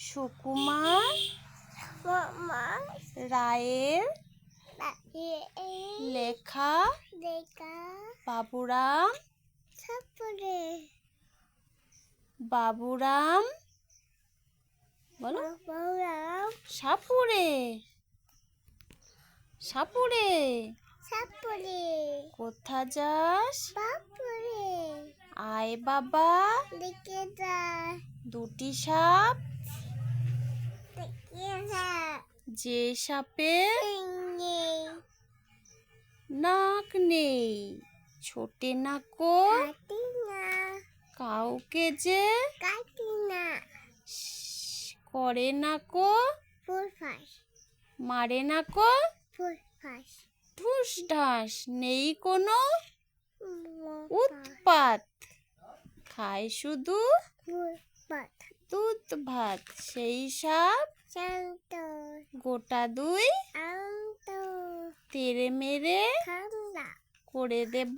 সুকুমার রায়ের লেখা বাবুরাম বলো সাপুরে সাপুরে কোথা যাস আয় বাবা দুটি সাপ যে সাপের নাক নেই ছোটে না কো কাউকে যে করে না কো মারে না কো ঠুস ঢাস নেই কোনো উৎপাত খায় শুধু দুধ ভাত সেই সাপ গোটা দুই তেড়ে মেরে করে দেব